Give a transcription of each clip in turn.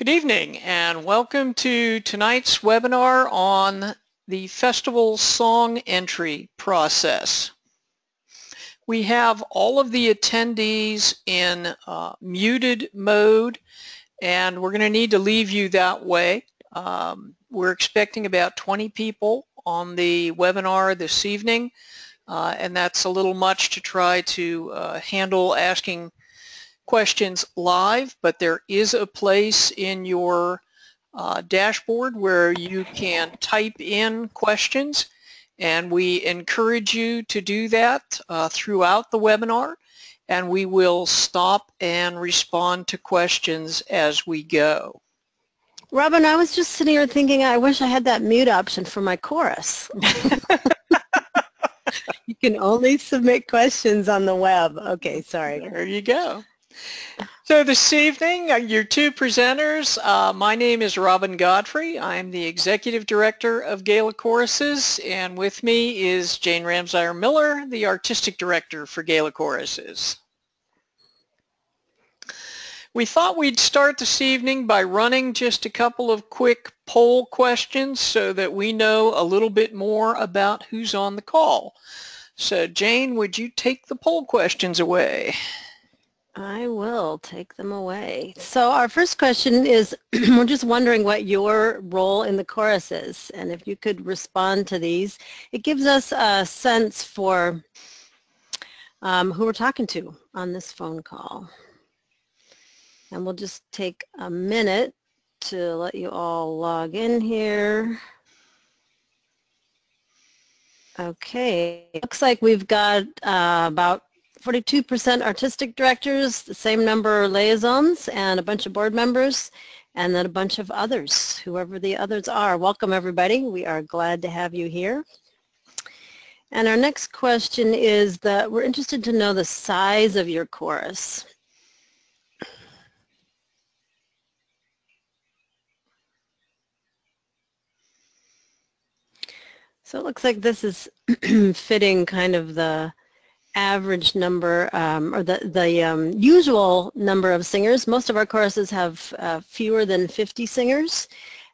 Good evening and welcome to tonight's webinar on the festival song entry process. We have all of the attendees in muted mode, and we're going to need to leave you that way. We're expecting about 20 people on the webinar this evening, and that's a little much to try to handle asking questions live, but there is a place in your dashboard where you can type in questions, and we encourage you to do that throughout the webinar, and we will stop and respond to questions as we go. Robin, I was just sitting here thinking I wish I had that mute option for my chorus. You can only submit questions on the web. Okay, sorry. There you go. So this evening, your two presenters, my name is Robin Godfrey. I'm the Executive Director of GALA Choruses, and with me is Jane Ramsire Miller, the Artistic Director for GALA Choruses. We thought we'd start this evening by running just a couple of quick poll questions so that we know a little bit more about who's on the call. So Jane, would you take the poll questions away? I will take them away. So our first question is, we're just wondering what your role in the chorus is, and if you could respond to these. It gives us a sense for who we're talking to on this phone call. And we'll just take a minute to let you all log in here. Okay, looks like we've got about 42% artistic directors, the same number of liaisons, and a bunch of board members, and then a bunch of others, whoever the others are. Welcome, everybody. We are glad to have you here. And our next question is that we're interested to know the size of your chorus. So it looks like this is fitting kind of the average number or the usual number of singers. Most of our choruses have fewer than 50 singers,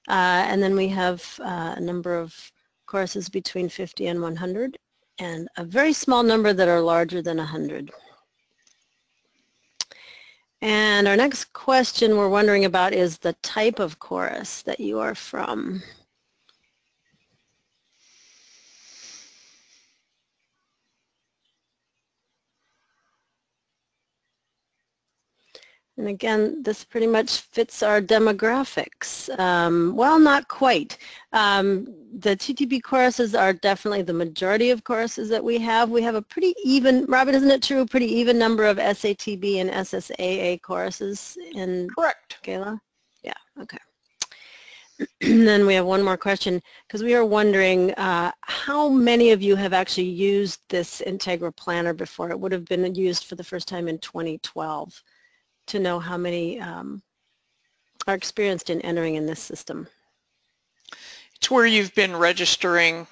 and then we have a number of choruses between 50 and 100, and a very small number that are larger than 100. And our next question we're wondering about is the type of chorus that you are from. And again, this pretty much fits our demographics. Well, not quite. The TTB choruses are definitely the majority of choruses that we have. We have a pretty even, Robin, isn't it true, pretty even number of SATB and SSAA choruses in Correct. GALA? Yeah, okay. And then we have one more question, because we are wondering how many of you have actually used this Integra Planner before? It would have been used for the first time in 2012. To know how many are experienced in entering in this system. It's where you've been registering,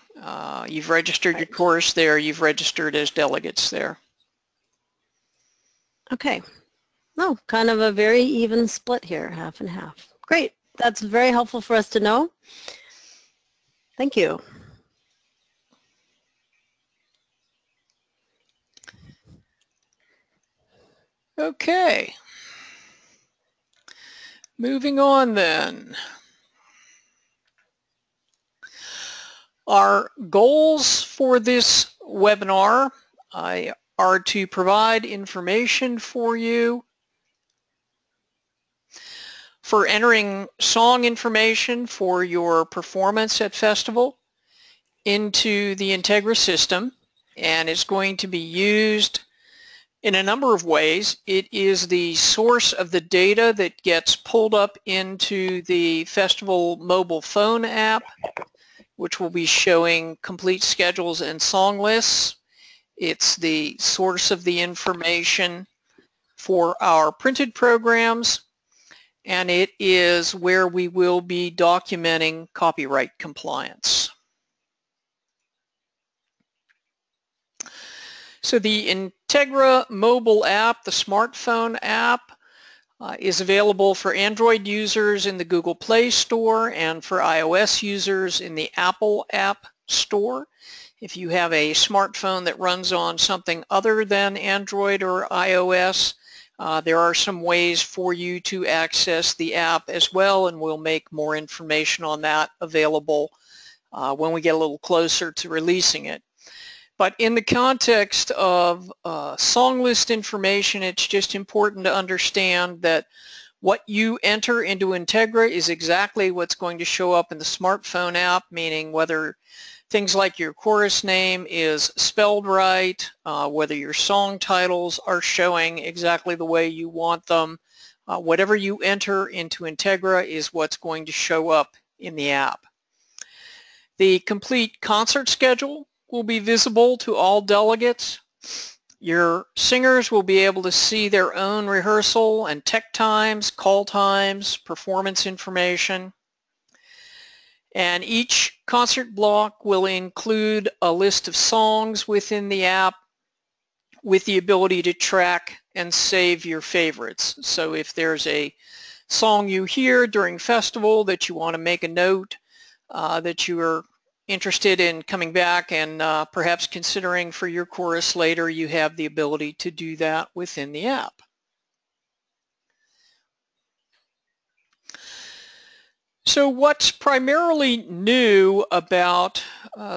you've registered your course there, you've registered as delegates there. Okay. Oh, kind of a very even split here, half and half. Great. That's very helpful for us to know. Thank you. Okay. Moving on then. Our goals for this webinar are to provide information for you for entering song information for your performance at festival into the Integra system, and it's going to be used in a number of ways. It is the source of the data that gets pulled up into the festival mobile phone app, which will be showing complete schedules and song lists. It's the source of the information for our printed programs, and it is where we will be documenting copyright compliance. So the Integra mobile app, the smartphone app, is available for Android users in the Google Play Store and for iOS users in the Apple App Store. If you have a smartphone that runs on something other than Android or iOS, there are some ways for you to access the app as well, and we'll make more information on that available when we get a little closer to releasing it. But in the context of song list information, it's just important to understand that what you enter into Integra is exactly what's going to show up in the smartphone app, meaning whether things like your chorus name is spelled right, whether your song titles are showing exactly the way you want them. Whatever you enter into Integra is what's going to show up in the app. The complete concert schedule will be visible to all delegates. Your singers will be able to see their own rehearsal and tech times, call times, performance information. And each concert block will include a list of songs within the app with the ability to track and save your favorites. So if there's a song you hear during festival that you want to make a note that you are interested in coming back and perhaps considering for your chorus later, you have the ability to do that within the app. So what's primarily new about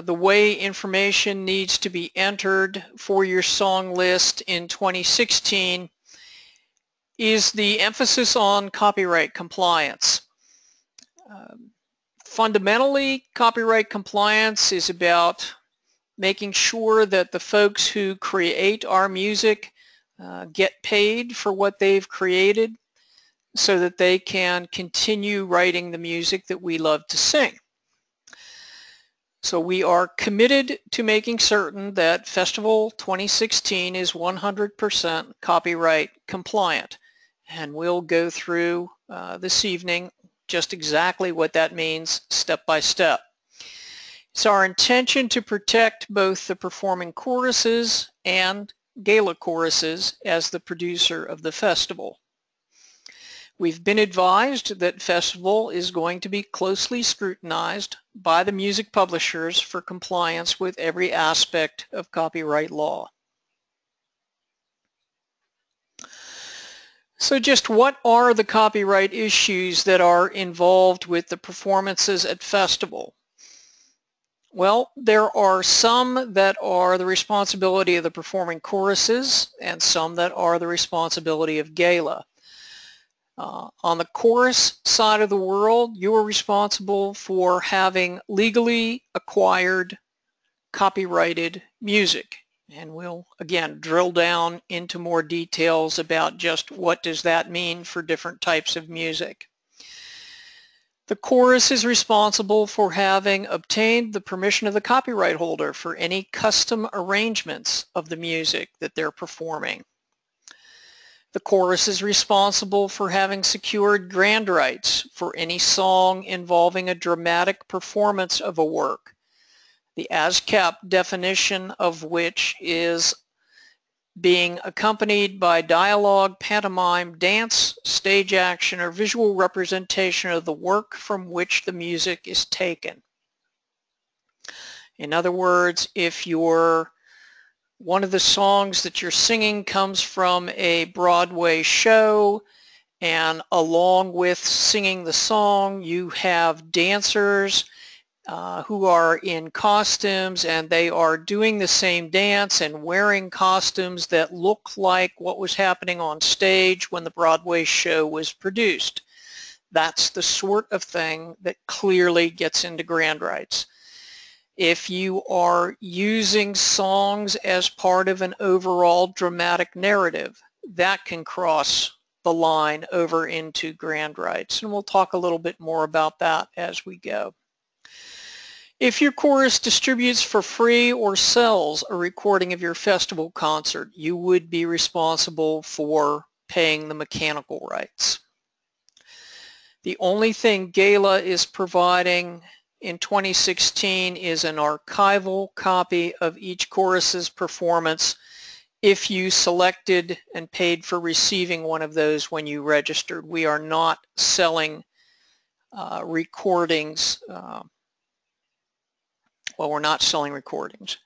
the way information needs to be entered for your song list in 2016 is the emphasis on copyright compliance. Fundamentally, copyright compliance is about making sure that the folks who create our music get paid for what they've created so that they can continue writing the music that we love to sing. So we are committed to making certain that Festival 2016 is 100% copyright compliant, and we'll go through this evening just exactly what that means step by step. It's our intention to protect both the performing choruses and GALA choruses as the producer of the festival. We've been advised that festival is going to be closely scrutinized by the music publishers for compliance with every aspect of copyright law. So just what are the copyright issues that are involved with the performances at festival? Well, there are some that are the responsibility of the performing choruses and some that are the responsibility of GALA. On the chorus side of the world, you are responsible for having legally acquired copyrighted music. And we'll, again, drill down into more details about just what does that mean for different types of music. The chorus is responsible for having obtained the permission of the copyright holder for any custom arrangements of the music that they're performing. The chorus is responsible for having secured grand rights for any song involving a dramatic performance of a work, the ASCAP definition of which is being accompanied by dialogue, pantomime, dance, stage action, or visual representation of the work from which the music is taken. In other words, if one of the songs that you're singing comes from a Broadway show, and along with singing the song, you have dancers who are in costumes, and they are doing the same dance and wearing costumes that look like what was happening on stage when the Broadway show was produced. That's the sort of thing that clearly gets into grand rights. If you are using songs as part of an overall dramatic narrative, that can cross the line over into grand rights, and we'll talk a little bit more about that as we go. If your chorus distributes for free or sells a recording of your festival concert, you would be responsible for paying the mechanical rights. The only thing GALA is providing in 2016 is an archival copy of each chorus's performance if you selected and paid for receiving one of those when you registered. We are not selling recordings. Well, we're not selling recordings.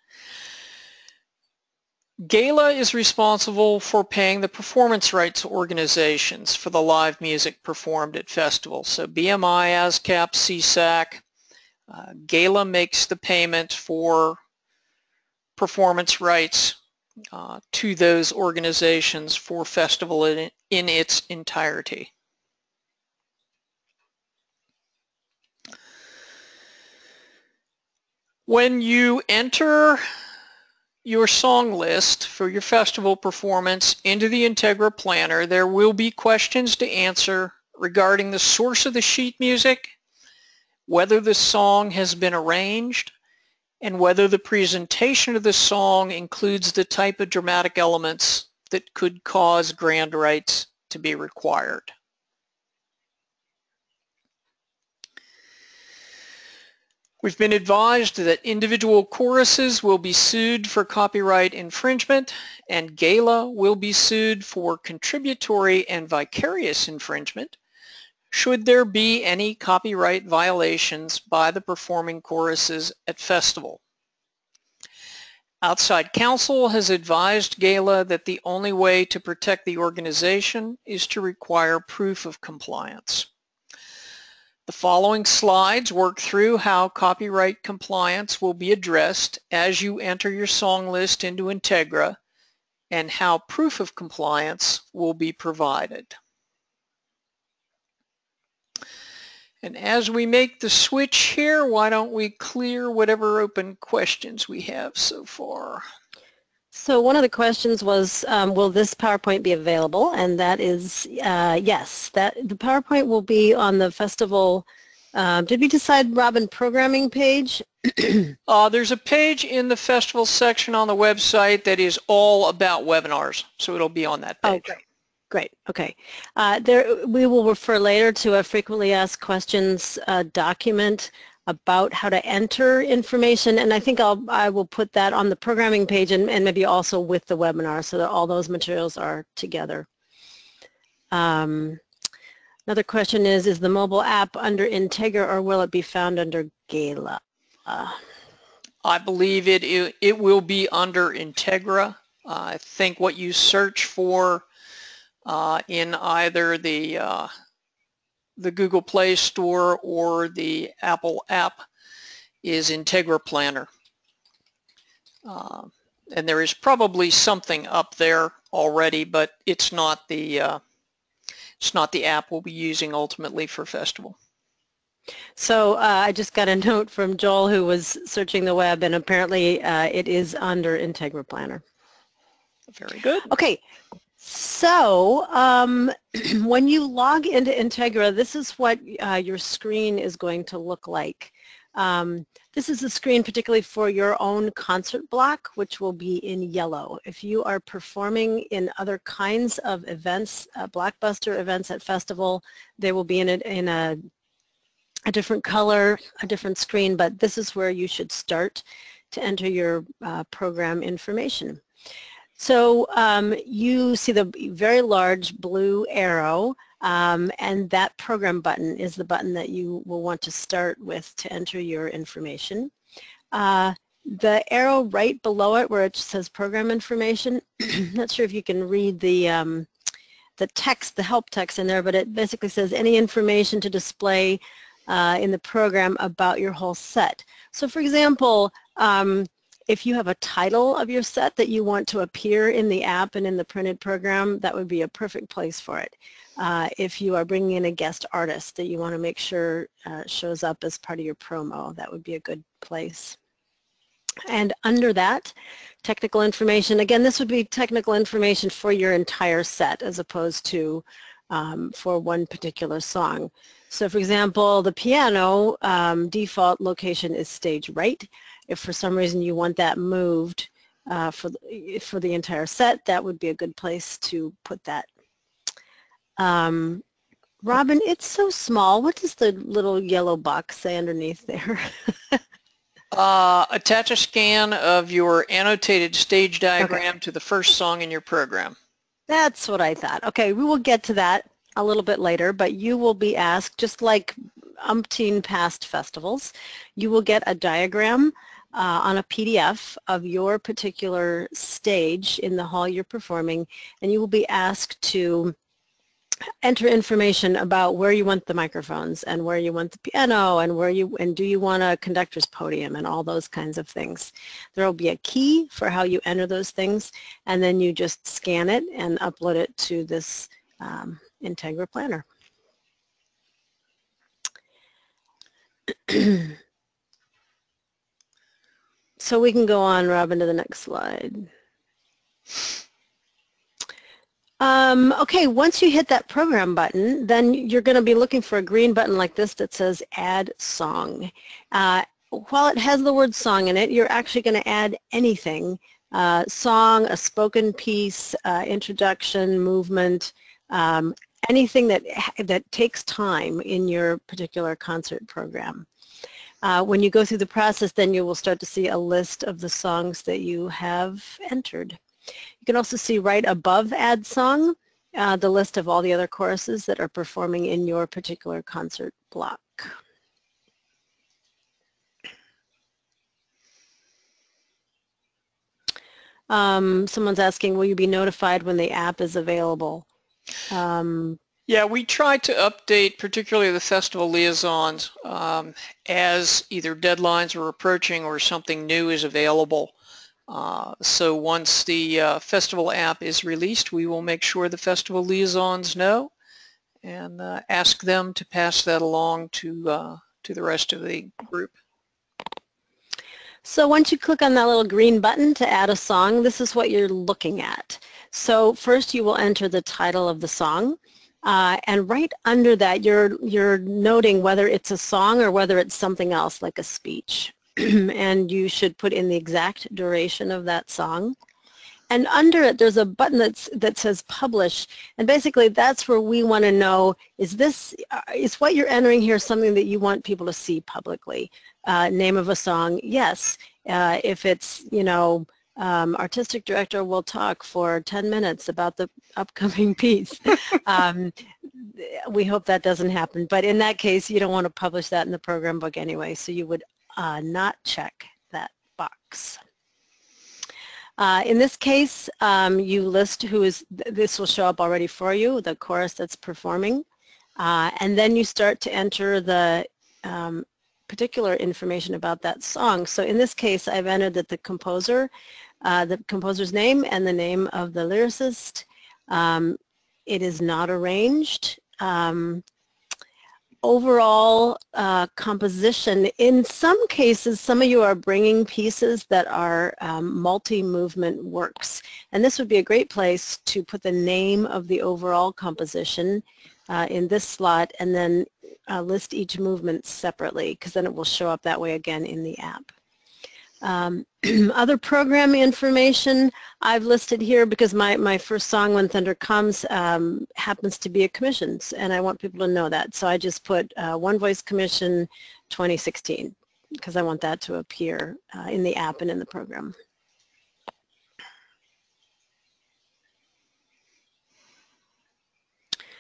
GALA is responsible for paying the performance rights organizations for the live music performed at festivals. So BMI, ASCAP, CSAC, GALA makes the payment for performance rights to those organizations for festival in its entirety. When you enter your song list for your festival performance into the Integra Planner, there will be questions to answer regarding the source of the sheet music, whether the song has been arranged, and whether the presentation of the song includes the type of dramatic elements that could cause grand rights to be required. We've been advised that individual choruses will be sued for copyright infringement, and GALA will be sued for contributory and vicarious infringement should there be any copyright violations by the performing choruses at festival. Outside counsel has advised GALA that the only way to protect the organization is to require proof of compliance. The following slides work through how copyright compliance will be addressed as you enter your song list into Integra and how proof of compliance will be provided. And as we make the switch here, why don't we clear whatever open questions we have so far? So one of the questions was, will this PowerPoint be available? And that is yes. That the PowerPoint will be on the festival. Did we decide, Robin, programming page? There's a page in the festival section on the website that is all about webinars, so it'll be on that page. Oh, great. Great. Okay. We will refer later to a frequently asked questions document about how to enter information, and I think I will put that on the programming page and maybe also with the webinar so that all those materials are together. Another question is the mobile app under Integra or will it be found under GALA? I believe it will be under Integra. I think what you search for in either the Google Play Store or the Apple app is Integra Planner. And there is probably something up there already, but it's not the app we'll be using ultimately for festival. So I just got a note from Joel who was searching the web, and apparently it is under Integra Planner. Very good. Okay. So when you log into Integra, this is what your screen is going to look like. This is a screen particularly for your own concert block, which will be in yellow. If you are performing in other kinds of events, blockbuster events at festival, they will be in a different color, a different screen, but this is where you should start to enter your program information. So you see the very large blue arrow, and that program button is the button that you will want to start with to enter your information. The arrow right below it where it says program information, not sure if you can read the text, the help text in there, but it basically says any information to display in the program about your whole set. So for example, if you have a title of your set that you want to appear in the app and in the printed program, that would be a perfect place for it. If you are bringing in a guest artist that you want to make sure shows up as part of your promo, that would be a good place. And under that, technical information, again, this would be technical information for your entire set as opposed to for one particular song. So for example, the piano default location is stage right. If for some reason you want that moved for the entire set, that would be a good place to put that. Robin, it's so small. What does the little yellow box say underneath there? Attach a scan of your annotated stage diagram Okay, to the first song in your program. that's what I thought. Okay, we will get to that a little bit later, but you will be asked, just like umpteen past festivals, you will get a diagram on a PDF of your particular stage in the hall you're performing, and you will be asked to enter information about where you want the microphones and where you want the piano and do you want a conductor's podium and all those kinds of things. There will be a key for how you enter those things, and then you just scan it and upload it to this Integra planner. So we can go on, Robin, to the next slide. Okay, once you hit that program button, then you're going to be looking for a green button like this that says Add Song. While it has the word song in it, you're actually going to add anything, song, a spoken piece, introduction, movement, anything that takes time in your particular concert program. When you go through the process, then you will start to see a list of the songs that you have entered. You can also see right above Add Song the list of all the other choruses that are performing in your particular concert block. Someone's asking, will you be notified when the app is available? Yeah, we try to update particularly the festival liaisons as either deadlines are approaching or something new is available. So once the festival app is released, we will make sure the festival liaisons know and ask them to pass that along to the rest of the group. So once you click on that little green button to add a song, this is what you're looking at. So first you will enter the title of the song. And right under that, you're noting whether it's a song or whether it's something else like a speech. And you should put in the exact duration of that song. And under it, there's a button that says Publish. And basically, that's where we want to know, is what you're entering here something that you want people to see publicly? Name of a song, yes. If it's, artistic director will talk for 10 minutes about the upcoming piece. We hope that doesn't happen. But in that case, you don't want to publish that in the program book anyway, so you would not check that box. In this case, you list this will show up already for you, the chorus that's performing, and then you start to enter the particular information about that song. So in this case, I've entered that the composer's name and the name of the lyricist. It is not arranged. Overall composition, in some cases, some of you are bringing pieces that are multi-movement works. And this would be a great place to put the name of the overall composition in this slot and then list each movement separately, because then it will show up that way again in the app. Other program information I've listed here because my first song, When Thunder Comes, happens to be a commission, and I want people to know that. So I just put One Voice Commission 2016 because I want that to appear in the app and in the program.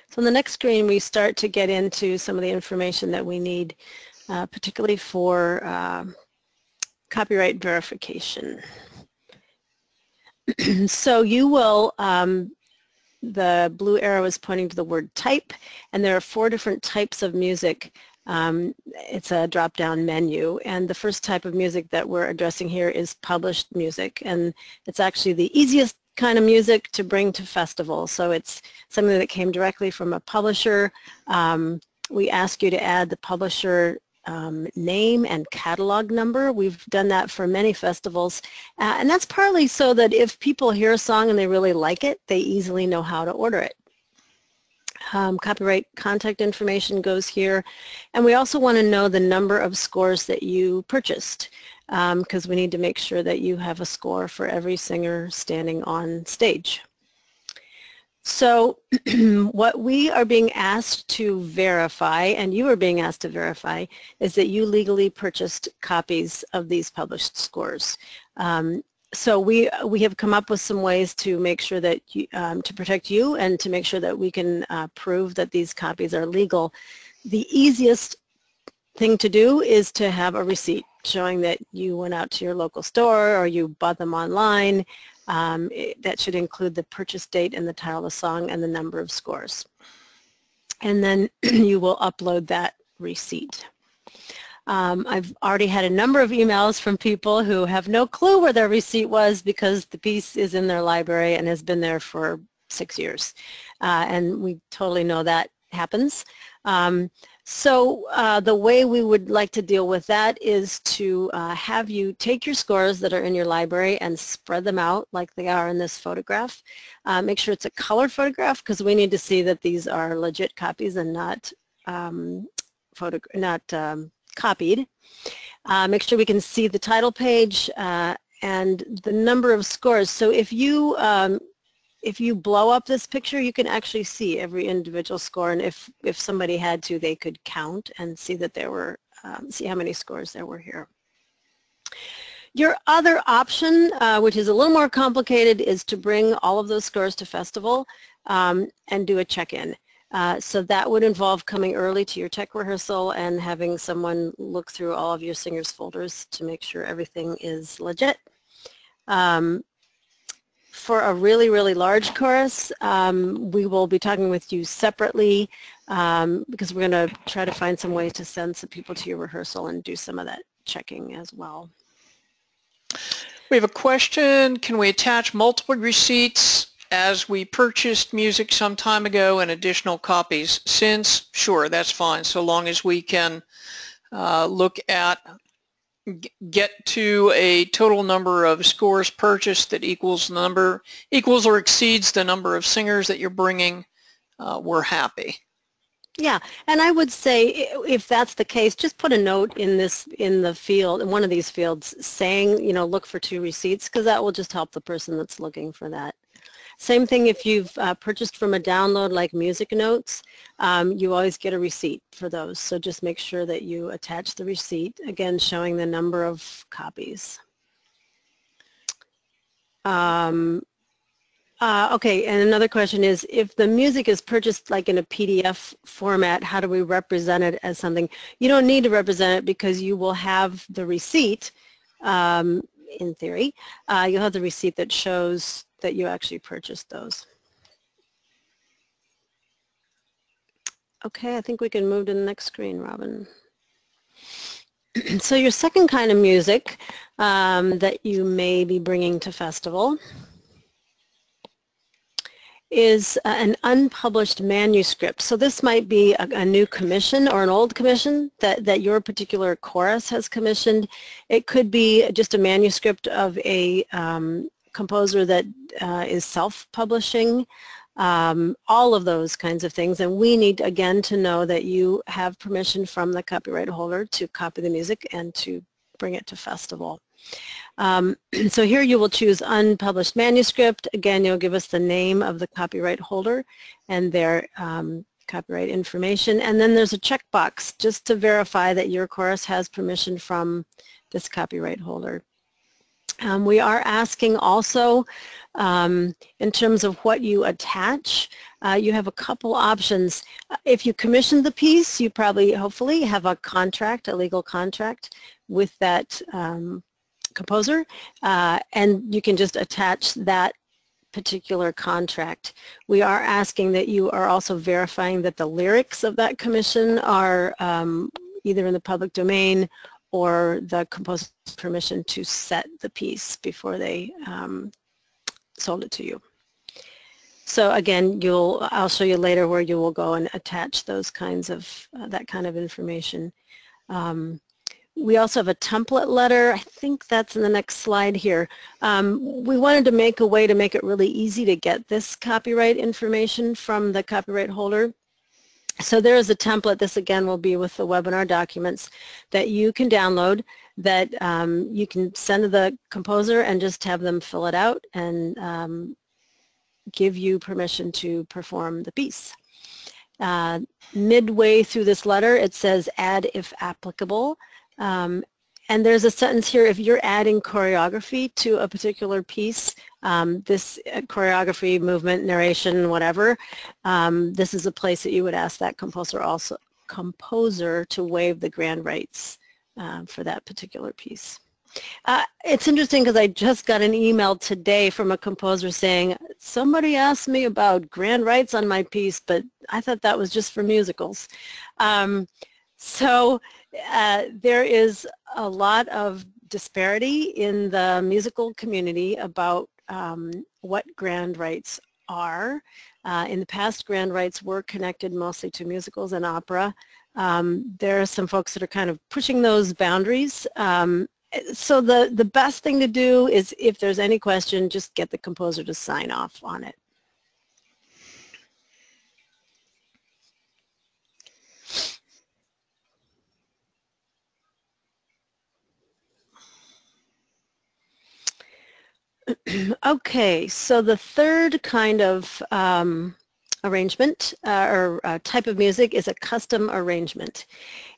So on the next screen, we start to get into some of the information that we need, particularly for copyright verification. So you will, the blue arrow is pointing to the word type, and there are 4 different types of music. It's a drop-down menu, and the first type of music that we're addressing here is published music, and it's actually the easiest kind of music to bring to festivals. So it's something that came directly from a publisher. We ask you to add the publisher name and catalog number. We've done that for many festivals, and that's partly so that if people hear a song and they really like it, they easily know how to order it. Copyright contact information goes here, and we also want to know the number of scores that you purchased, because we need to make sure that you have a score for every singer standing on stage. So what we are being asked to verify, and you are being asked to verify, is that you legally purchased copies of these published scores. So we have come up with some ways to make sure that to protect you and to make sure that we can prove that these copies are legal. The easiest thing to do is to have a receipt showing that you went out to your local store or you bought them online. That should include the purchase date and the title of the song and the number of scores. And then you will upload that receipt. I've already had a number of emails from people who have no clue where their receipt was because the piece is in their library and has been there for 6 years. And we totally know that happens. So the way we would like to deal with that is to have you take your scores that are in your library and spread them out like they are in this photograph. Make sure it's a colored photograph because we need to see that these are legit copies and not copied. Make sure we can see the title page and the number of scores. So if you blow up this picture, you can actually see every individual score, and if somebody had to, they could count and see that there were, see how many scores there were here. Your other option, which is a little more complicated, is to bring all of those scores to festival and do a check-in. So that would involve coming early to your tech rehearsal and having someone look through all of your singers' folders to make sure everything is legit. For a really, really large chorus, we will be talking with you separately because we're going to try to find some ways to send some people to your rehearsal and do some of that checking as well. We have a question. Can we attach multiple receipts as we purchased music some time ago and additional copies since? Sure, that's fine, so long as we can look at get to a total number of scores purchased that equals or exceeds the number of singers that you're bringing, we're happy. Yeah, and I would say if that's the case, just put a note in the field, in one of these fields, saying, you know, look for 2 receipts, because that will just help the person that's looking for that. Same thing if you've purchased from a download like Music Notes, you always get a receipt for those. So just make sure that you attach the receipt, again showing the number of copies. Okay, and another question is, if the music is purchased like in a PDF format, how do we represent it as something? You don't need to represent it because you will have the receipt, in theory. You'll have the receipt that shows that you actually purchased those. Okay, I think we can move to the next screen, Robin. So your second kind of music that you may be bringing to festival is an unpublished manuscript. So this might be a new commission or an old commission that your particular chorus has commissioned. It could be just a manuscript of a composer that is self-publishing, all of those kinds of things. And we need, again, to know that you have permission from the copyright holder to copy the music and to bring it to festival. So here you will choose unpublished manuscript. Again, you'll give us the name of the copyright holder and their copyright information. And then there's a checkbox just to verify that your chorus has permission from this copyright holder. We are asking also, in terms of what you attach, you have a couple options. If you commissioned the piece, you probably, hopefully, have a contract, a legal contract with that composer, and you can just attach that particular contract. We are asking that you are also verifying that the lyrics of that commission are either in the public domain or the composer's permission to set the piece before they sold it to you. So again, I'll show you later where you will go and attach those kinds of, that kind of information. We also have a template letter. I think that's in the next slide here. We wanted to make a way to make it really easy to get this copyright information from the copyright holder. So there is a template. This again will be with the webinar documents that you can download, that you can send to the composer and just have them fill it out, and give you permission to perform the piece. Midway through this letter, it says add if applicable. And there's a sentence here, if you're adding choreography to a particular piece, this choreography, movement, narration, whatever, this is a place that you would ask that composer to waive the grand rights for that particular piece. It's interesting because I just got an email today from a composer saying, somebody asked me about grand rights on my piece, but I thought that was just for musicals. So there is a lot of disparity in the musical community about what grand rights are. In the past, grand rights were connected mostly to musicals and opera. There are some folks that are kind of pushing those boundaries. So the best thing to do is, if there's any question, just get the composer to sign off on it. Okay, so the third kind of arrangement or type of music is a custom arrangement.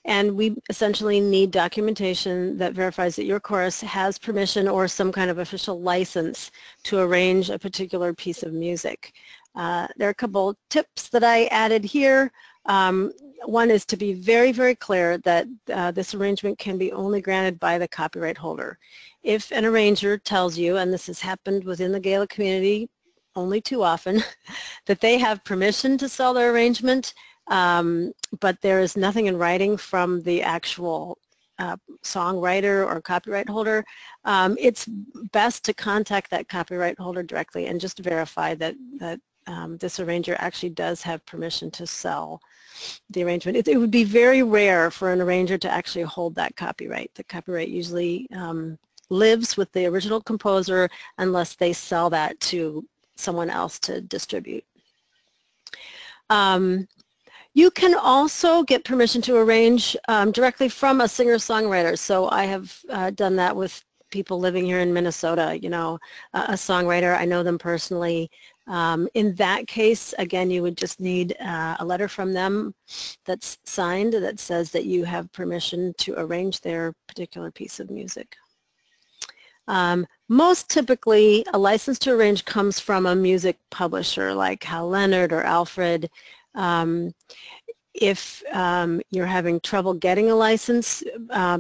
And we essentially need documentation that verifies that your chorus has permission or some kind of official license to arrange a particular piece of music. There are a couple tips that I added here. One is to be very, very clear that this arrangement can be only granted by the copyright holder. If an arranger tells you, and this has happened within the GALA community only too often, that they have permission to sell their arrangement, but there is nothing in writing from the actual songwriter or copyright holder, it's best to contact that copyright holder directly and just verify that this arranger actually does have permission to sell the arrangement. It would be very rare for an arranger to actually hold that copyright. The copyright usually lives with the original composer unless they sell that to someone else to distribute. You can also get permission to arrange directly from a singer-songwriter. So I have done that with people living here in Minnesota, you know, a songwriter, I know them personally. In that case, again, you would just need a letter from them that's signed that says that you have permission to arrange their particular piece of music. Most typically, a license to arrange comes from a music publisher like Hal Leonard or Alfred. If you're having trouble getting a license,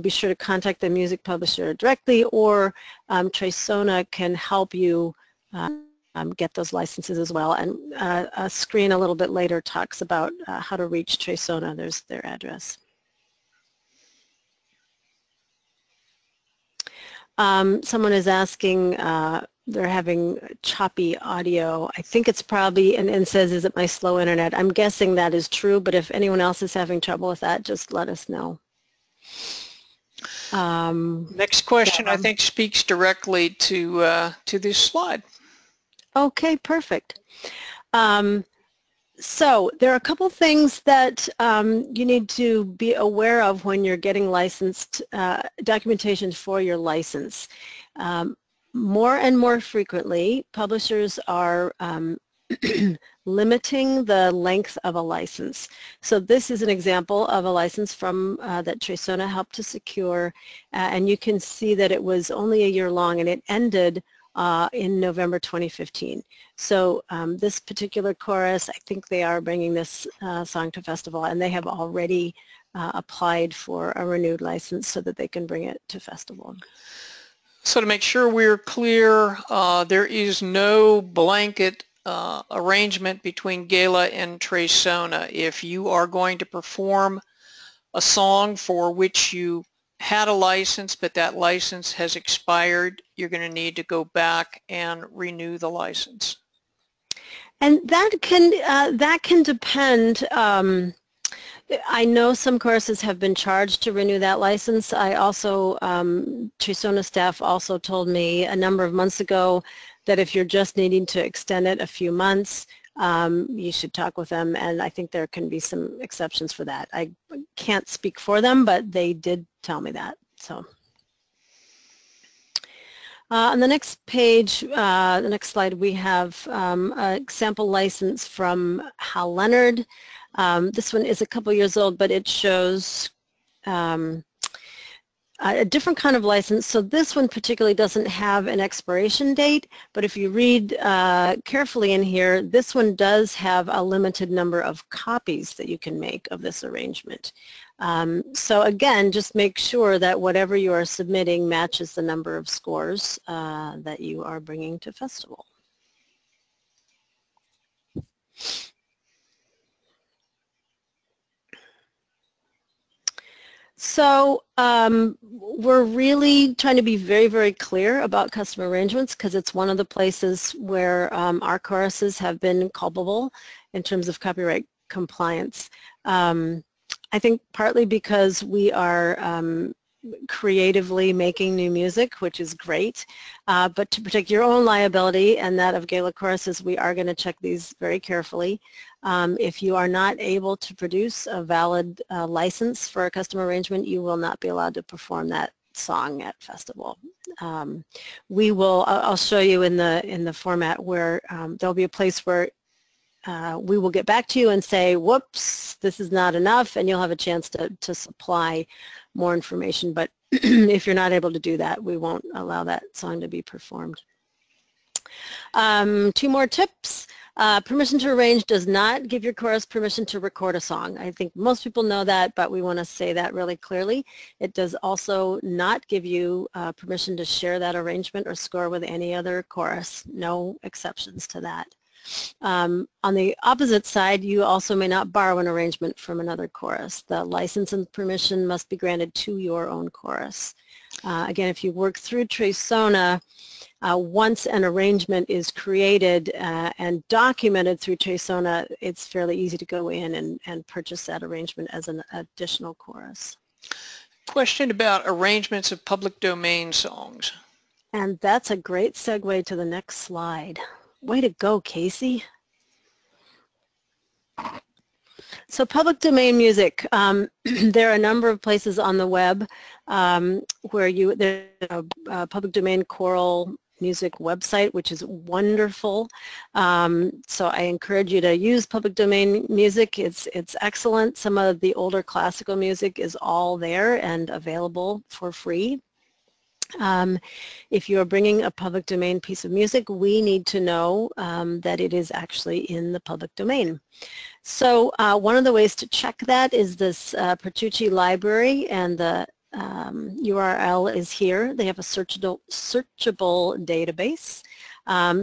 be sure to contact the music publisher directly, or Tresona can help you get those licenses as well. And a screen a little bit later talks about how to reach Tresona. There's their address. Someone is asking, they're having choppy audio. I think it's probably, and says, is it my slow internet? I'm guessing that is true, but if anyone else is having trouble with that, just let us know. Next question, I think, speaks directly to this slide. Okay, perfect. So there are a couple things that you need to be aware of when you're getting licensed documentation for your license. More and more frequently, publishers are limiting the length of a license. So this is an example of a license from that Tresona helped to secure, and you can see that it was only a year long, and it ended in November 2015. So this particular chorus, I think they are bringing this song to festival, and they have already applied for a renewed license so that they can bring it to festival. So to make sure we're clear, there is no blanket arrangement between GALA and Tresona. If you are going to perform a song for which you had a license, but that license has expired, you're going to need to go back and renew the license. And that can depend. I know some courses have been charged to renew that license. I also, Tresona staff also told me a number of months ago that if you're just needing to extend it a few months, you should talk with them, and I think there can be some exceptions for that. I can't speak for them, but they did tell me that. So, On the next page, the next slide, we have a sample license from Hal Leonard. This one is a couple years old, but it shows a different kind of license. So this one particularly doesn't have an expiration date, but if you read carefully in here, this one does have a limited number of copies that you can make of this arrangement. So again, just make sure that whatever you are submitting matches the number of scores that you are bringing to festival. So we're really trying to be very, very clear about custom arrangements because it's one of the places where our choruses have been culpable in terms of copyright compliance. I think partly because we are creatively making new music, which is great, but to protect your own liability and that of GALA choruses, we are going to check these very carefully. If you are not able to produce a valid license for a custom arrangement, you will not be allowed to perform that song at festival. We will, I'll show you in the format where there'll be a place where we will get back to you and say, whoops, this is not enough, and you'll have a chance to supply more information. But if you're not able to do that, we won't allow that song to be performed. 2 more tips. Permission to arrange does not give your chorus permission to record a song. I think most people know that, but we want to say that really clearly. It does also not give you permission to share that arrangement or score with any other chorus. No exceptions to that. On the opposite side, you also may not borrow an arrangement from another chorus. The license and permission must be granted to your own chorus. Again, if you work through Traysona, once an arrangement is created and documented through Traysona, it's fairly easy to go in and purchase that arrangement as an additional chorus. Question about arrangements of public domain songs. And that's a great segue to the next slide. Way to go, Casey. So public domain music, there are a number of places on the web where there's a public domain choral music website, which is wonderful. So I encourage you to use public domain music. It's excellent. Some of the older classical music is all there and available for free. If you're bringing a public domain piece of music, we need to know that it is actually in the public domain. So one of the ways to check that is this Petrucci library, and the URL is here. They have a searchable database.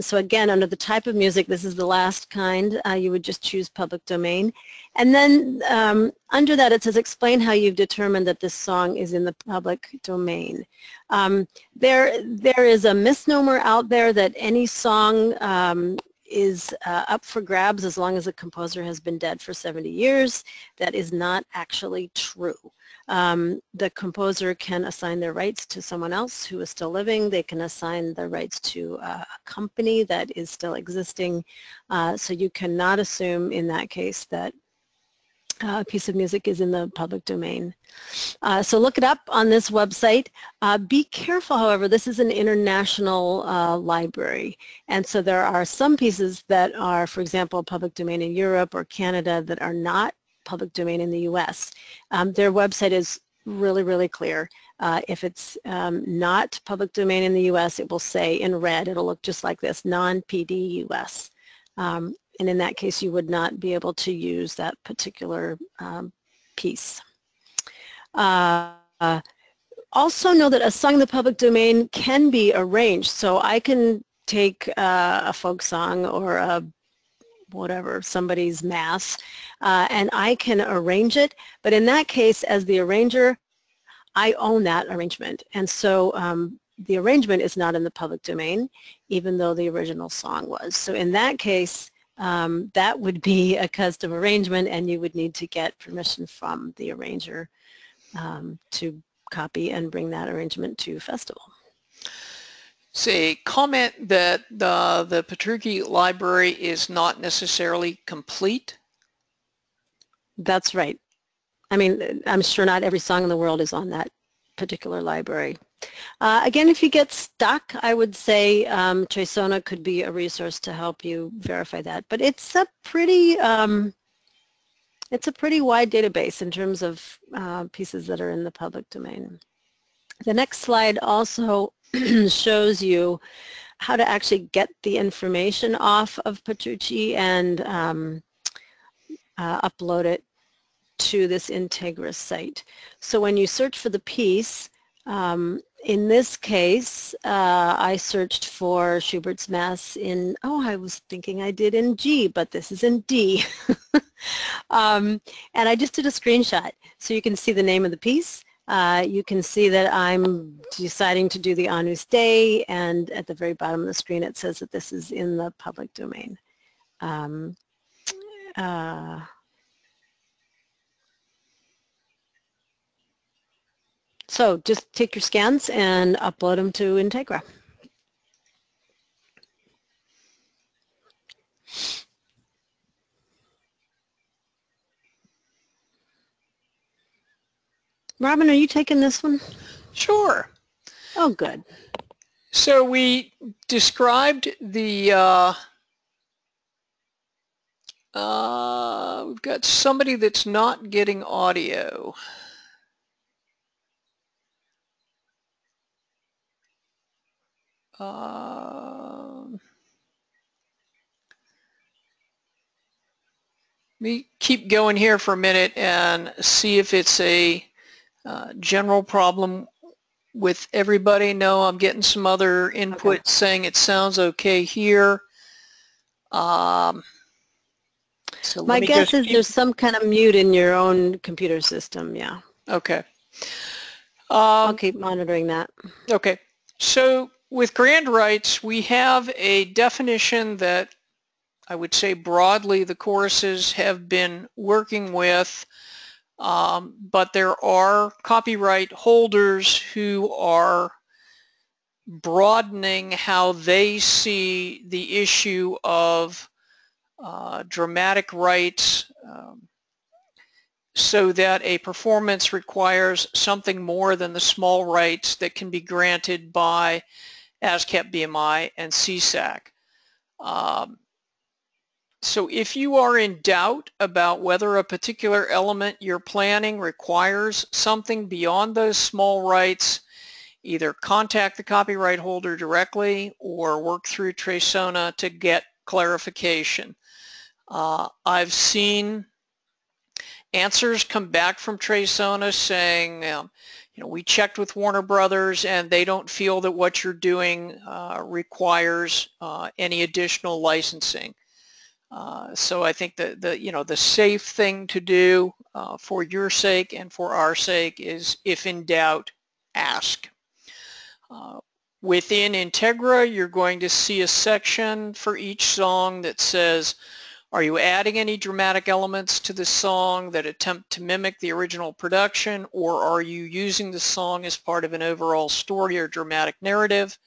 So again, under the type of music, this is the last kind, you would just choose public domain. And then under that it says explain how you've determined that this song is in the public domain. There is a misnomer out there that any song is up for grabs as long as the composer has been dead for 70 years. That is not actually true. The composer can assign their rights to someone else who is still living. They can assign their rights to a company that is still existing. So you cannot assume in that case that a piece of music is in the public domain. So look it up on this website. Be careful, however, this is an international library, and so there are some pieces that are, for example, public domain in Europe or Canada that are not public domain in the US. Their website is really, really clear. If it's not public domain in the US, it will say in red, it'll look just like this, non-PD US. And in that case, you would not be able to use that particular piece. Also know that a song in the public domain can be arranged. So I can take a folk song or a whatever, somebody's mass, and I can arrange it. But in that case, as the arranger, I own that arrangement. And so the arrangement is not in the public domain, even though the original song was. So in that case, that would be a custom arrangement, and you would need to get permission from the arranger to copy and bring that arrangement to festival. Say, comment that the Petrucci library is not necessarily complete. That's right. I mean, I'm sure not every song in the world is on that particular library. Again, if you get stuck, I would say Trasona could be a resource to help you verify that. But it's a pretty wide database in terms of pieces that are in the public domain. The next slide also shows you how to actually get the information off of Petrucci and upload it to this Integra site. So when you search for the piece, in this case, I searched for Schubert's Mass in, I was thinking I did in G, but this is in D. And I just did a screenshot. So you can see the name of the piece. You can see that I'm deciding to do the Agnus Dei, and at the very bottom of the screen it says that this is in the public domain. So just take your scans and upload them to Integra. Robin, are you taking this one? Sure. Oh, good. So we described the, we've got somebody that's not getting audio. Let me keep going here for a minute and see if it's a general problem with everybody. No, I'm getting some other input saying it sounds okay here. So my guess is there's some kind of mute in your own computer system, yeah. Okay. I'll keep monitoring that. Okay. So with grand rights, we have a definition that I would say broadly the choruses have been working with, but there are copyright holders who are broadening how they see the issue of dramatic rights, so that a performance requires something more than the small rights that can be granted by ASCAP BMI and CSAC. So if you are in doubt about whether a particular element you're planning requires something beyond those small rights, either contact the copyright holder directly or work through Trasona to get clarification. I've seen answers come back from Trasona saying, we checked with Warner Brothers and they don't feel that what you're doing requires any additional licensing. So I think the safe thing to do for your sake and for our sake is, if in doubt, ask. Within Integra, you're going to see a section for each song that says, are you adding any dramatic elements to the song that attempt to mimic the original production, or are you using the song as part of an overall story or dramatic narrative?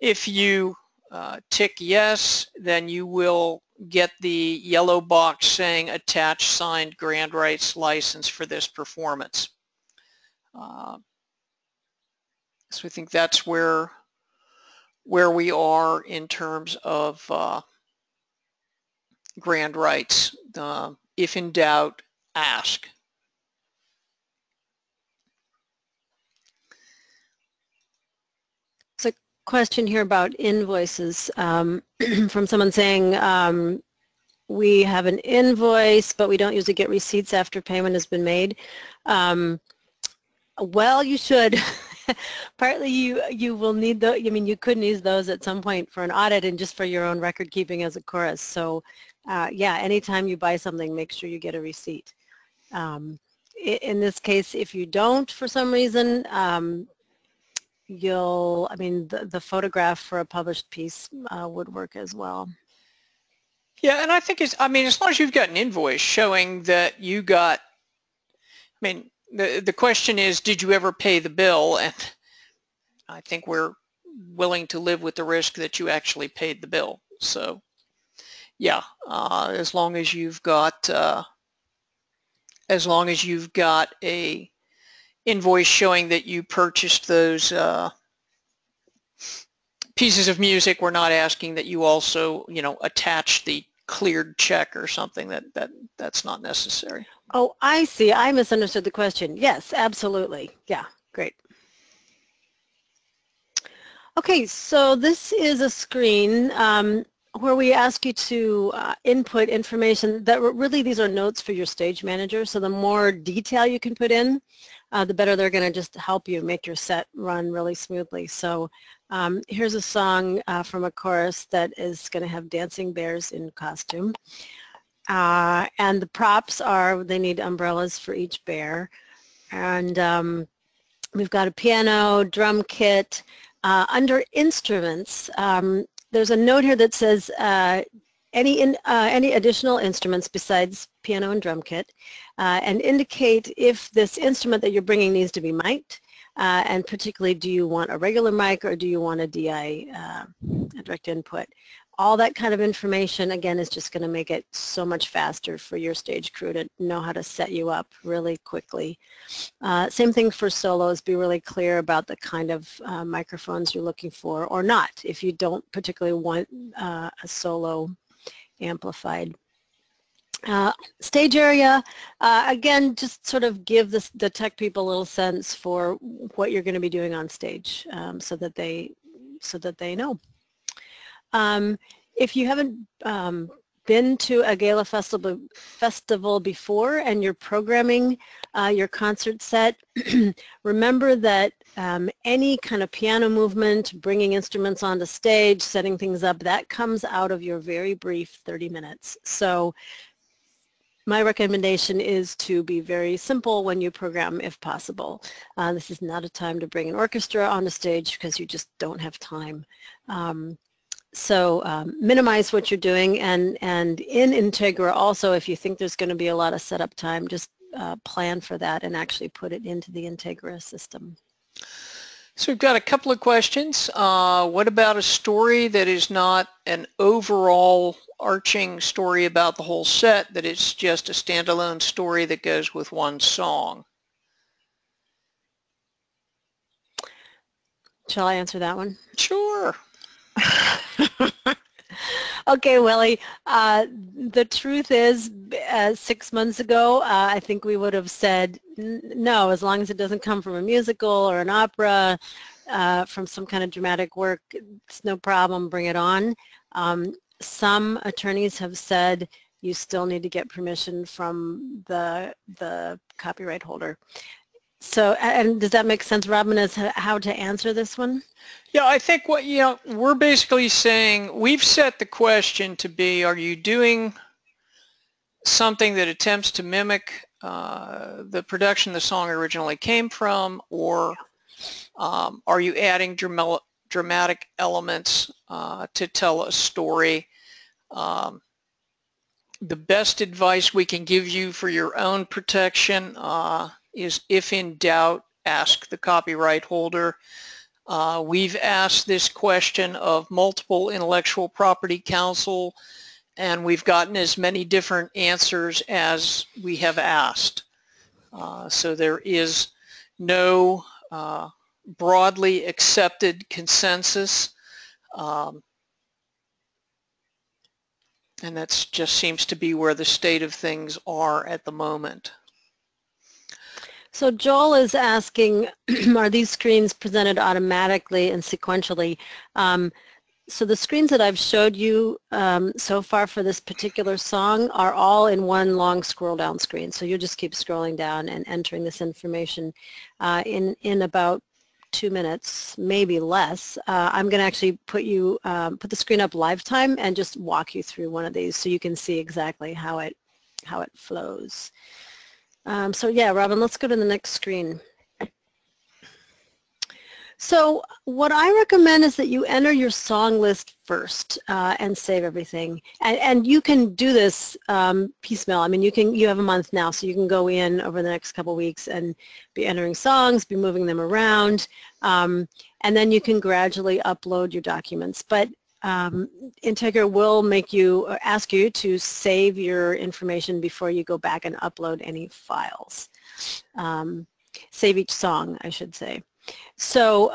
If you tick yes, then you will get the yellow box saying attach signed grand rights license for this performance. So I think that's where we are in terms of grand rights. If in doubt, ask. There's a question here about invoices from someone saying we have an invoice, but we don't usually get receipts after payment has been made. Well, you should. Partly you will need those. I mean, you could use those at some point for an audit and just for your own record keeping as a chorus. So yeah, anytime you buy something, make sure you get a receipt. In this case, if you don't for some reason, the photograph for a published piece would work as well. Yeah, and I think as long as you've got an invoice showing that you got, the question is, did you ever pay the bill? And I think we're willing to live with the risk that you actually paid the bill. So yeah, as long as you've got a invoice showing that you purchased those pieces of music. We're not asking that you also, attach the cleared check or something. That's not necessary. Oh, I see. I misunderstood the question. Yes, absolutely. Yeah, great. Okay, so this is a screen where we ask you to input information that really these are notes for your stage manager. So the more detail you can put in, the better they're going to just help you make your set run really smoothly. So here's a song from a chorus that is going to have dancing bears in costume. And the props are, they need umbrellas for each bear. And we've got a piano, drum kit. Under instruments, there's a note here that says any additional instruments besides piano and drum kit, and indicate if this instrument that you're bringing needs to be mic'd, and particularly do you want a regular mic or do you want a DI, a direct input. All that kind of information, again, is just going to make it so much faster for your stage crew to know how to set you up really quickly. Same thing for solos. Be really clear about the kind of microphones you're looking for, or not, if you don't particularly want a solo amplified. Stage area, again, just sort of give the tech people a little sense for what you're going to be doing on stage, so that they know. If you haven't been to a GALA festival before and you're programming your concert set, remember that any kind of piano movement, bringing instruments onto stage, setting things up, that comes out of your very brief 30 minutes. So my recommendation is to be very simple when you program if possible. This is not a time to bring an orchestra on the stage because you just don't have time. So minimize what you're doing, and in Integra also, if you think there's going to be a lot of setup time, just plan for that and actually put it into the Integra system. So we've got a couple of questions. What about a story that is not an overall arching story about the whole set, that it's just a standalone story that goes with one song? Shall I answer that one? Sure. Okay, Willie, the truth is 6 months ago, I think we would have said no, as long as it doesn't come from a musical or an opera, from some kind of dramatic work, it's no problem, bring it on. Some attorneys have said you still need to get permission from the copyright holder. So, and does that make sense, Robin, as how to answer this one? Yeah, I think we're basically saying, we've set the question to be, are you doing something that attempts to mimic the production the song originally came from, or are you adding dramatic elements to tell a story? The best advice we can give you for your own protection is, if in doubt, ask the copyright holder. We've asked this question of multiple intellectual property counsel, and we've gotten as many different answers as we have asked. So there is no broadly accepted consensus, and that just seems to be where the state of things are at the moment. So Joel is asking, are these screens presented automatically and sequentially? So the screens that I've showed you so far for this particular song are all in one long scroll down screen. So you'll just keep scrolling down and entering this information in about 2 minutes, maybe less. I'm going to actually put the screen up live time and just walk you through one of these so you can see exactly how it flows. So yeah, Robin, let's go to the next screen. So what I recommend is that you enter your song list first and save everything. And you can do this piecemeal. I mean, you have a month now, so you can go in over the next couple weeks and be entering songs, be moving them around, and then you can gradually upload your documents. But Integra will ask you to save your information before you go back and upload any files. save each song, I should say. So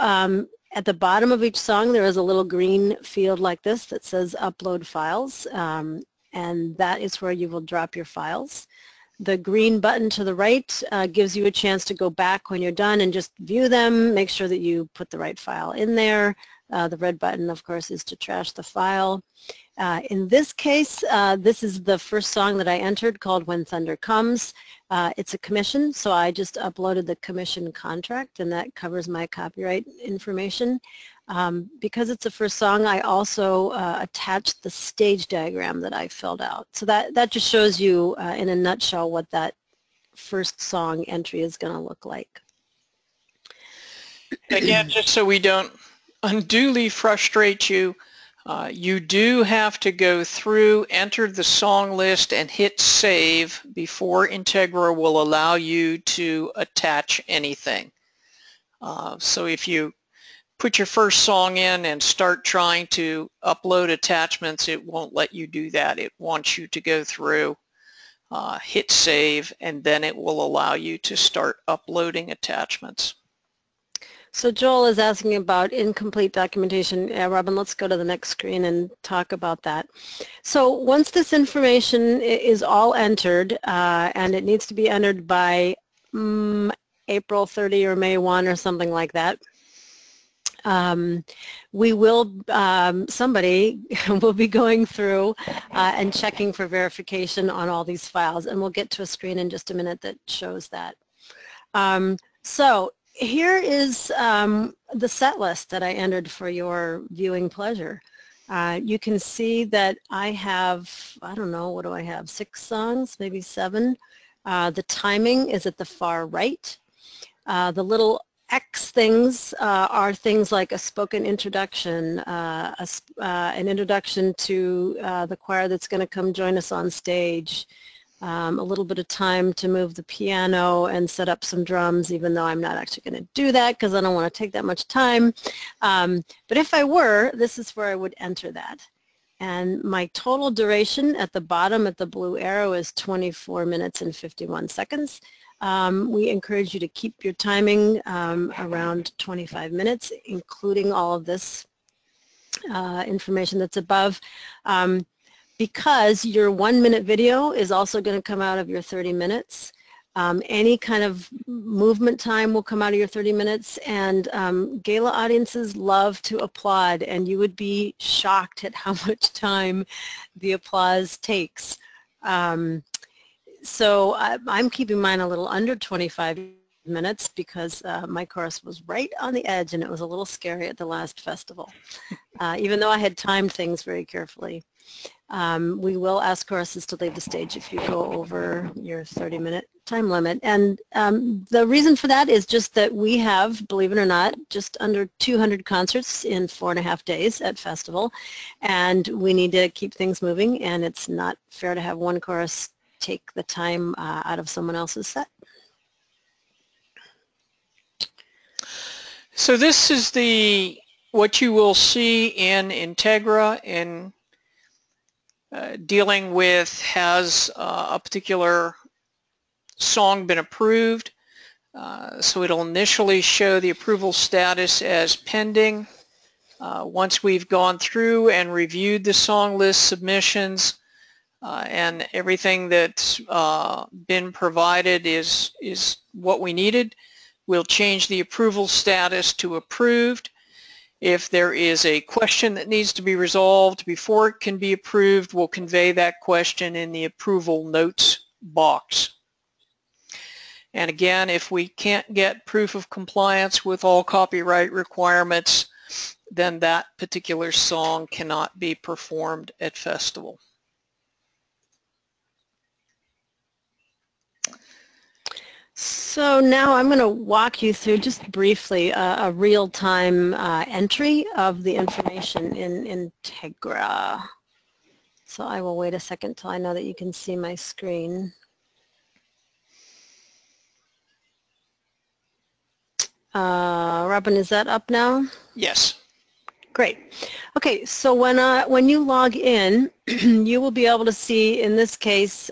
at the bottom of each song there is a little green field like this that says upload files, and that is where you will drop your files. The green button to the right gives you a chance to go back when you're done and just view them, make sure that you put the right file in there. The red button, of course, is to trash the file. In this case, this is the first song that I entered called When Thunder Comes. It's a commission, so I just uploaded the commission contract, and that covers my copyright information. Because it's the first song, I also attached the stage diagram that I filled out. So that just shows you in a nutshell what that first song entry is going to look like. Again, just so we don't unduly frustrate you, you do have to go through, enter the song list, and hit save before Integra will allow you to attach anything. So if you put your first song in and start trying to upload attachments, it won't let you do that. It wants you to go through, hit save, and then it will allow you to start uploading attachments. So Joel is asking about incomplete documentation. Robin, let's go to the next screen and talk about that. So once this information is all entered, and it needs to be entered by April 30 or May 1 or something like that, we will, somebody will be going through and checking for verification on all these files, and we'll get to a screen in just a minute that shows that. So here is the set list that I entered for your viewing pleasure. You can see that I have, I don't know, what do I have, 6 songs, maybe 7. The timing is at the far right. The little X things are things like a spoken introduction, an introduction to the choir that's going to come join us on stage, a little bit of time to move the piano and set up some drums, even though I'm not actually going to do that because I don't want to take that much time. But if I were, this is where I would enter that. And my total duration at the bottom at the blue arrow is 24 minutes and 51 seconds. We encourage you to keep your timing around 25 minutes, including all of this information that's above. Because your 1-minute video is also going to come out of your 30 minutes. Any kind of movement time will come out of your 30 minutes, and GALA audiences love to applaud, and you would be shocked at how much time the applause takes. So I'm keeping mine a little under 25 minutes because my chorus was right on the edge, and it was a little scary at the last festival, even though I had timed things very carefully. We will ask choruses to leave the stage if you go over your 30-minute time limit. And the reason for that is just that we have, believe it or not, just under 200 concerts in 4.5 days at festival. And we need to keep things moving, and it's not fair to have one chorus take the time out of someone else's set. So this is what you will see in Integra in dealing with, has a particular song been approved. So it'll initially show the approval status as pending. Once we've gone through and reviewed the song list submissions and everything that's been provided is what we needed, we'll change the approval status to approved. If there is a question that needs to be resolved before it can be approved, we'll convey that question in the approval notes box. And again, if we can't get proof of compliance with all copyright requirements, then that particular song cannot be performed at festival. So now I'm going to walk you through just briefly a real-time entry of the information in Integra. So I will wait a second till I know that you can see my screen. Robin, is that up now? Yes. Great. Okay, so when you log in, you will be able to see, in this case,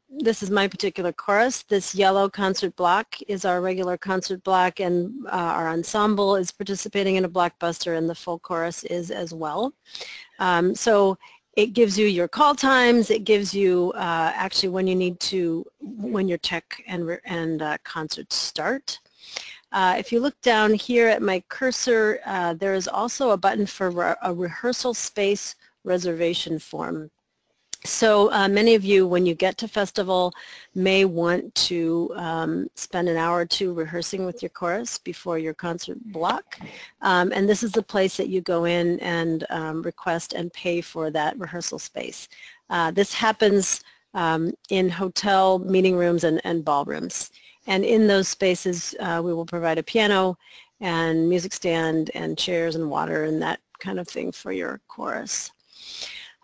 this is my particular chorus. This yellow concert block is our regular concert block, and our ensemble is participating in a blockbuster, and the full chorus is as well. So it gives you your call times. It gives you actually when you need to, when your tech and concerts start. If you look down here at my cursor, there is also a button for a rehearsal space reservation form. So many of you, when you get to festival, may want to spend an hour or two rehearsing with your chorus before your concert block. And this is the place that you go in and request and pay for that rehearsal space. This happens in hotel meeting rooms and ballrooms. And in those spaces, we will provide a piano and music stand and chairs and water and that kind of thing for your chorus.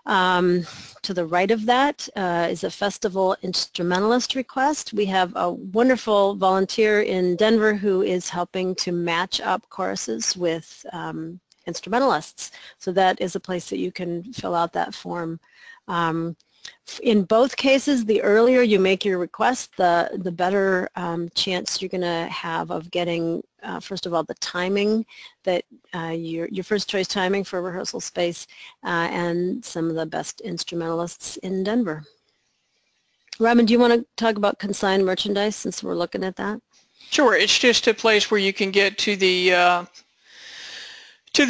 To the right of that is a festival instrumentalist request. We have a wonderful volunteer in Denver who is helping to match up choruses with instrumentalists. So that is a place that you can fill out that form. In both cases, the earlier you make your request, the better chance you're going to have of getting, first of all, the timing that your first choice timing for rehearsal space and some of the best instrumentalists in Denver. Robin, do you want to talk about consigned merchandise since we're looking at that? Sure. It's just a place where you can get to the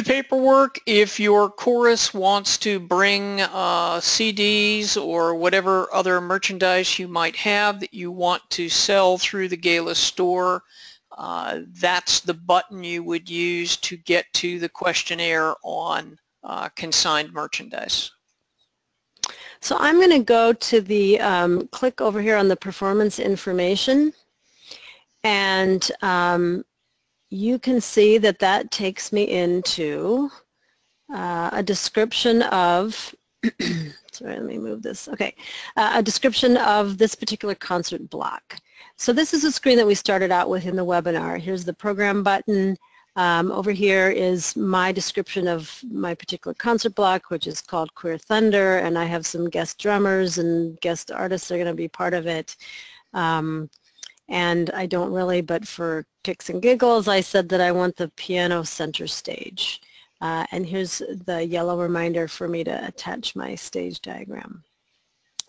paperwork. If your chorus wants to bring CDs or whatever other merchandise you might have that you want to sell through the GALA store, that's the button you would use to get to the questionnaire on consigned merchandise. So I'm going to go to the click over here on the performance information, and you can see that that takes me into a description of, sorry, let me move this, okay, a description of this particular concert block. So this is a screen that we started out with in the webinar. Here's the program button. Over here is my description of my particular concert block, which is called Queer Thunder, and I have some guest drummers and guest artists that are going to be part of it. And I don't really, but for kicks and giggles, I said that I want the piano center stage. And here's the yellow reminder for me to attach my stage diagram.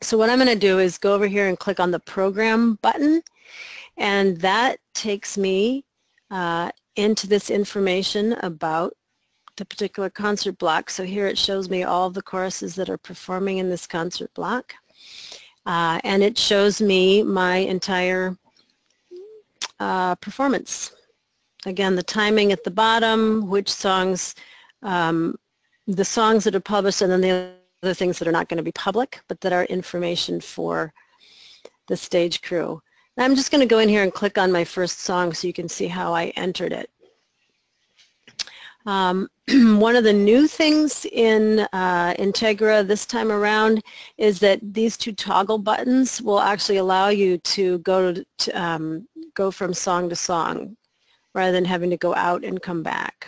So what I'm going to do is go over here and click on the program button, and that takes me into this information about the particular concert block. So here it shows me all of the choruses that are performing in this concert block. And it shows me my entire performance. Again, the timing at the bottom, which songs, the songs that are published, and then the other things that are not going to be public, but that are information for the stage crew. Now I'm just going to go in here and click on my first song so you can see how I entered it. One of the new things in Integra this time around is that these two toggle buttons will actually allow you to go from song to song rather than having to go out and come back.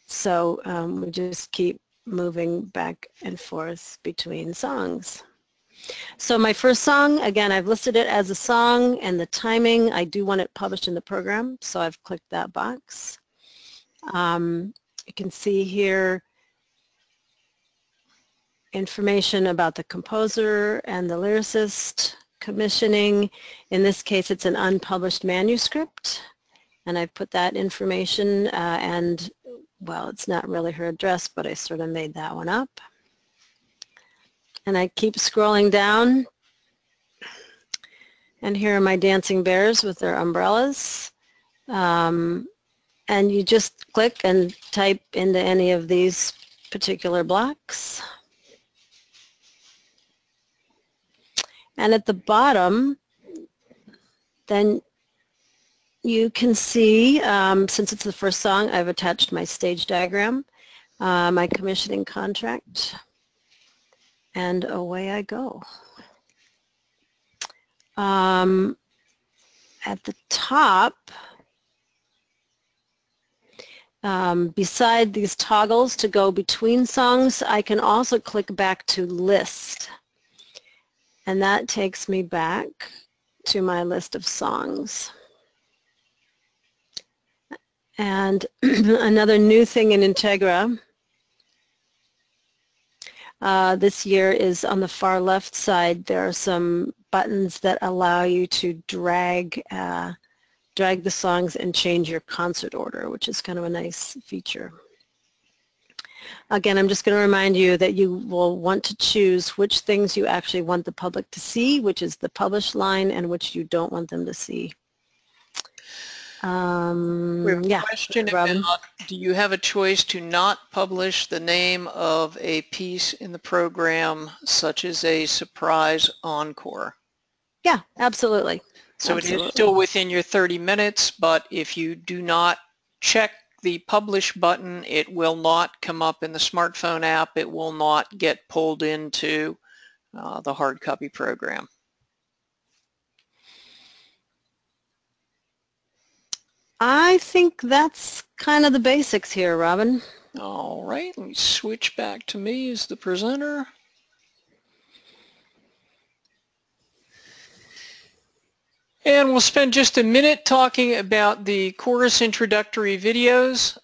So we just keep moving back and forth between songs. So my first song, again, I've listed it as a song, and the timing, I do want it published in the program, so I've clicked that box. You can see here information about the composer and the lyricist, commissioning. In this case, it's an unpublished manuscript, and I've put that information and, well, it's not really her address, but I sort of made that one up. And I keep scrolling down, and here are my dancing bears with their umbrellas. And you just click and type into any of these particular blocks. And at the bottom, then you can see, since it's the first song, I've attached my stage diagram, my commissioning contract, and away I go. At the top, beside these toggles to go between songs, I can also click back to list. And that takes me back to my list of songs. And another new thing in Integra this year is on the far left side, there are some buttons that allow you to drag the songs and change your concert order, which is kind of a nice feature. Again, I'm just going to remind you that you will want to choose which things you actually want the public to see, which is the publish line, and which you don't want them to see. We have a question Robin. about, do you have a choice to not publish the name of a piece in the program, such as a surprise encore? Yeah, absolutely. So absolutely. It is still within your 30 minutes, but if you do not check the publish button, it will not come up in the smartphone app. It will not get pulled into the hard copy program. I think that's kind of the basics here, Robin. All right, let me switch back to me as the presenter. And we'll spend just a minute talking about the chorus introductory videos.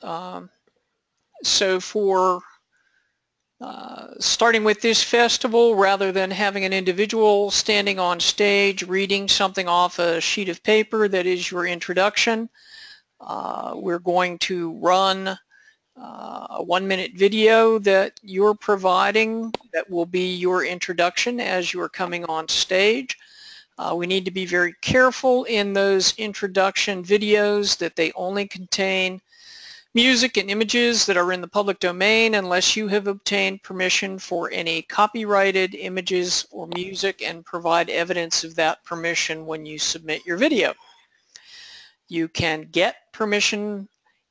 So for starting with this festival, rather than having an individual standing on stage reading something off a sheet of paper that is your introduction, we're going to run a 1-minute video that you're providing that will be your introduction as you're coming on stage. We need to be very careful in those introduction videos that they only contain music and images that are in the public domain unless you have obtained permission for any copyrighted images or music and provide evidence of that permission when you submit your video. You can get permission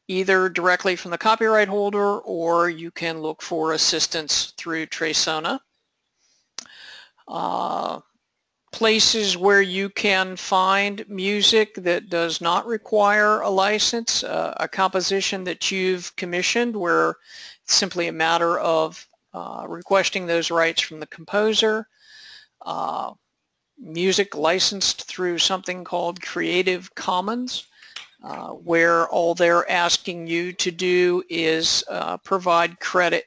either directly from the copyright holder or you can look for assistance through Tresona. Places where you can find music that does not require a license, a composition that you've commissioned where it's simply a matter of requesting those rights from the composer, music licensed through something called Creative Commons, where all they're asking you to do is provide credit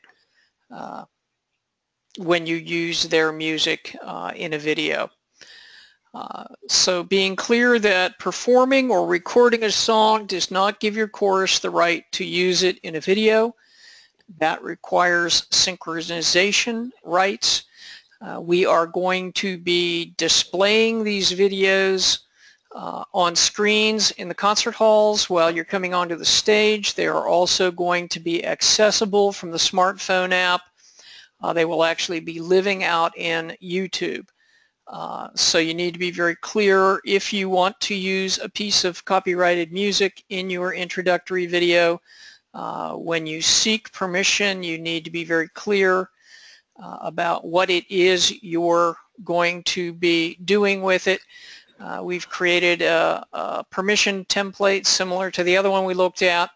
when you use their music in a video. So being clear that performing or recording a song does not give your chorus the right to use it in a video. That requires synchronization rights. We are going to be displaying these videos on screens in the concert halls while you're coming onto the stage. They are also going to be accessible from the smartphone app. They will actually be living out in YouTube. So you need to be very clear if you want to use a piece of copyrighted music in your introductory video. When you seek permission, you need to be very clear about what it is you're going to be doing with it. We've created a permission template similar to the other one we looked at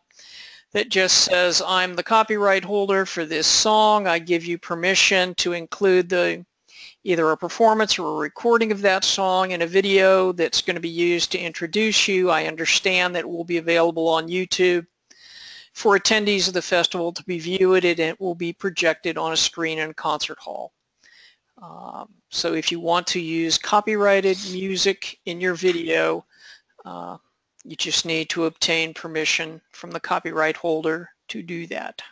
that just says, I'm the copyright holder for this song. I give you permission to include either a performance or a recording of that song in a video that's going to be used to introduce you. I understand that it will be available on YouTube for attendees of the festival to be viewed, and it will be projected on a screen in a concert hall. So if you want to use copyrighted music in your video, you just need to obtain permission from the copyright holder to do that.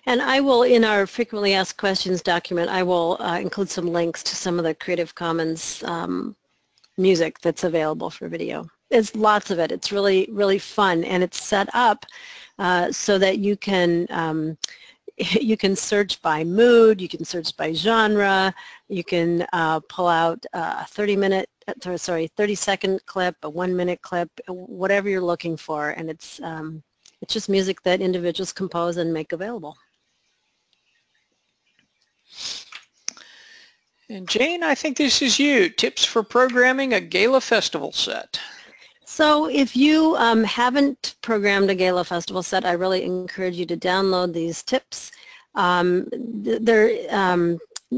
And I will, in our frequently asked questions document, I will include some links to some of the Creative Commons music that's available for video. There's lots of it. It's really, really fun, and it's set up so that you can search by mood, you can search by genre, you can pull out a 30-second clip, a 1-minute clip, whatever you're looking for, and it's just music that individuals compose and make available. And Jane, I think this is you. Tips for programming a GALA festival set. So if you haven't programmed a GALA festival set, I really encourage you to download these tips.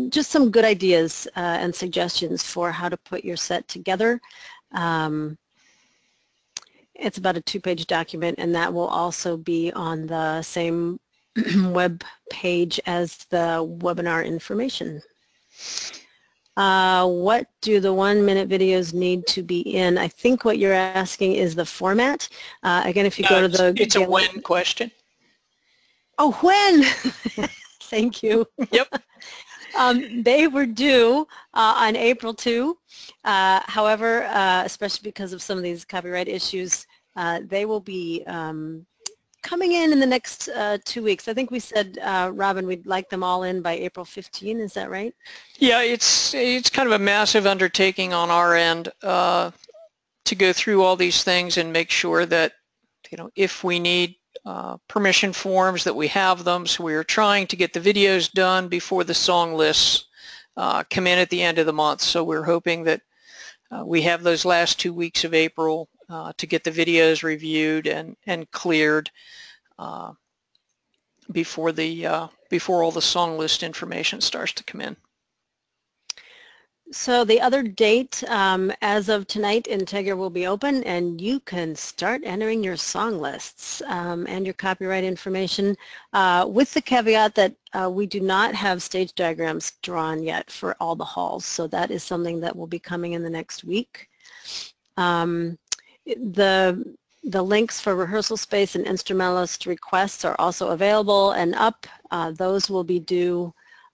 just some good ideas and suggestions for how to put your set together. It's about a 2-page document, and that will also be on the same web page as the webinar information. What do the 1-minute videos need to be in? I think what you're asking is the format. Again, if you go to the... It's a when question. Oh, when? Thank you. Yep. They were due on April 2. However, especially because of some of these copyright issues, they will be coming in the next 2 weeks. I think we said, Robin, we'd like them all in by April 15. Is that right? Yeah, it's kind of a massive undertaking on our end to go through all these things and make sure that, if we need permission forms, that we have them. So we are trying to get the videos done before the song lists come in at the end of the month. So we're hoping that we have those last 2 weeks of April to get the videos reviewed and cleared before all the song list information starts to come in. So the other date, as of tonight, Integra will be open, and you can start entering your song lists and your copyright information, with the caveat that we do not have stage diagrams drawn yet for all the halls. So that is something that will be coming in the next week. The links for rehearsal space and instrumentalist requests are also available and up. Those will be due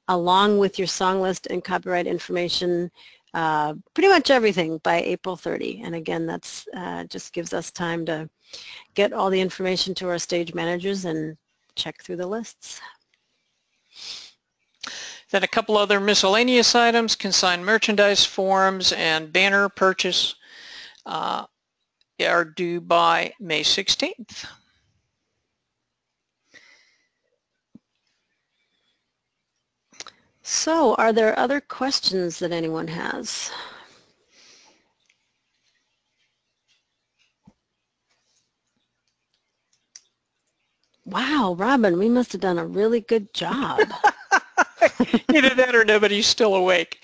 along with your song list and copyright information, pretty much everything by April 30. And again, that's just gives us time to get all the information to our stage managers and check through the lists. Then a couple other miscellaneous items: consigned merchandise forms and banner purchase are due by May 16th. So, are there other questions that anyone has? Wow, Robin, we must have done a really good job. Either that or nobody's still awake.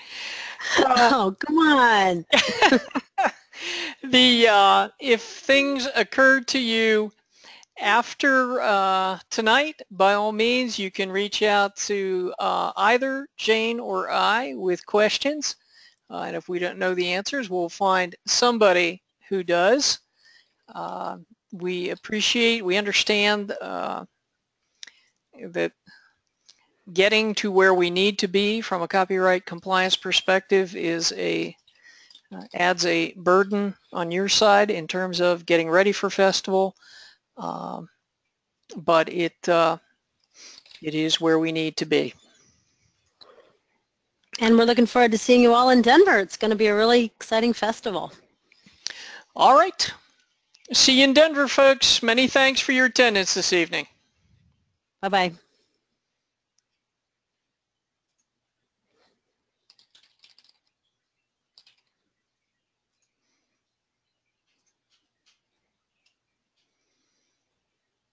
Oh, come on. If things occur to you after tonight, by all means, you can reach out to either Jane or I with questions. And if we don't know the answers, we'll find somebody who does. We understand that getting to where we need to be from a copyright compliance perspective is adds a burden on your side in terms of getting ready for festival, but it is where we need to be. And we're looking forward to seeing you all in Denver. It's going to be a really exciting festival. All right. See you in Denver, folks. Many thanks for your attendance this evening. Bye-bye.